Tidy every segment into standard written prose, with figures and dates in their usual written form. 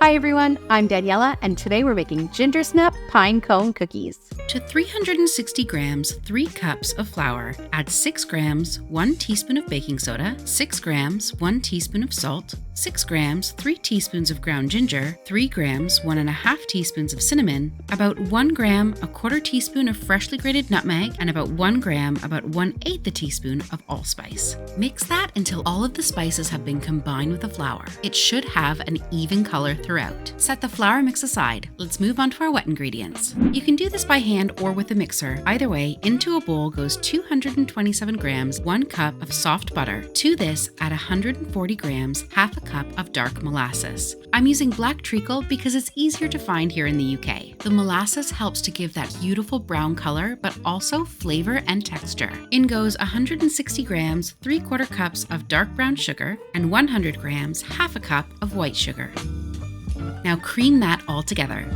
Hi everyone, I'm Daniela, and today we're making Gingersnap Pinecone cookies. To 360 grams, 3 cups of flour, add 6 grams, 1 teaspoon of baking soda, 6 grams, 1 teaspoon of salt, 6 grams, 3 teaspoons of ground ginger, 3 grams, 1.5 teaspoons of cinnamon, about 1 gram, 1/4 teaspoon of freshly grated nutmeg, and about 1 gram, about 1/8 teaspoon of allspice. Mix that until all of the spices have been combined with the flour. It should have an even color throughout. Set the flour mix aside. Let's move on to our wet ingredients. You can do this by hand or with a mixer. Either way, into a bowl goes 227 grams, 1 cup of soft butter. To this, add 140 grams, half a cup of dark molasses. I'm using black treacle because it's easier to find here in the UK. The molasses helps to give that beautiful brown color, but also flavor and texture. In goes 160 grams, 3/4 cups of dark brown sugar, and 100 grams, half a cup of white sugar. Now cream that all together.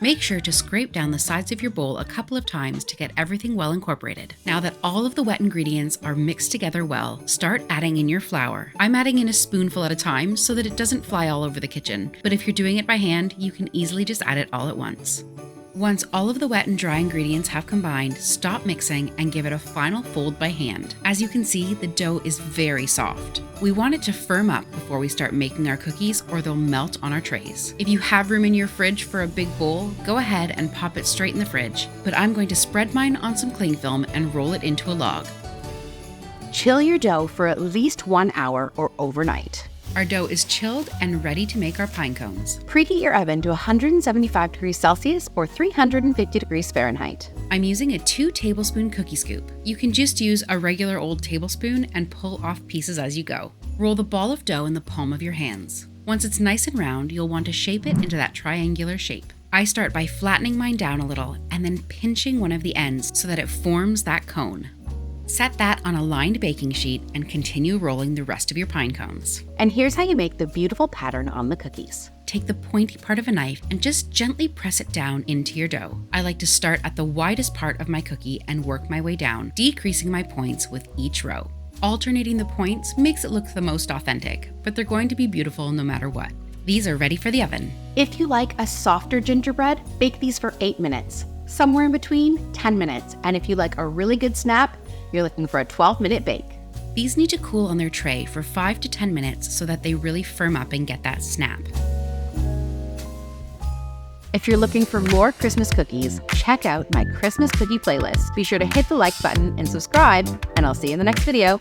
Make sure to scrape down the sides of your bowl a couple of times to get everything well incorporated. Now that all of the wet ingredients are mixed together well, start adding in your flour. I'm adding in a spoonful at a time so that it doesn't fly all over the kitchen, but if you're doing it by hand, you can easily just add it all at once. Once all of the wet and dry ingredients have combined, stop mixing and give it a final fold by hand. As you can see, the dough is very soft. We want it to firm up before we start making our cookies or they'll melt on our trays. If you have room in your fridge for a big bowl, go ahead and pop it straight in the fridge, but I'm going to spread mine on some cling film and roll it into a log. Chill your dough for at least 1 hour or overnight. Our dough is chilled and ready to make our pine cones. Preheat your oven to 175 degrees Celsius or 350 degrees Fahrenheit. I'm using a 2 tablespoon cookie scoop. You can just use a regular old tablespoon and pull off pieces as you go. Roll the ball of dough in the palm of your hands. Once it's nice and round, you'll want to shape it into that triangular shape. I start by flattening mine down a little and then pinching one of the ends so that it forms that cone. Set that on a lined baking sheet and continue rolling the rest of your pine cones. And here's how you make the beautiful pattern on the cookies. Take the pointy part of a knife and just gently press it down into your dough. I like to start at the widest part of my cookie and work my way down, decreasing my points with each row. Alternating the points makes it look the most authentic, but they're going to be beautiful no matter what. These are ready for the oven. If you like a softer gingerbread, bake these for 8 minutes. Somewhere in between, 10 minutes. And if you like a really good snap, you're looking for a 12-minute bake. These need to cool on their tray for 5 to 10 minutes so that they really firm up and get that snap. If you're looking for more Christmas cookies, check out my Christmas cookie playlist. Be sure to hit the like button and subscribe, and I'll see you in the next video.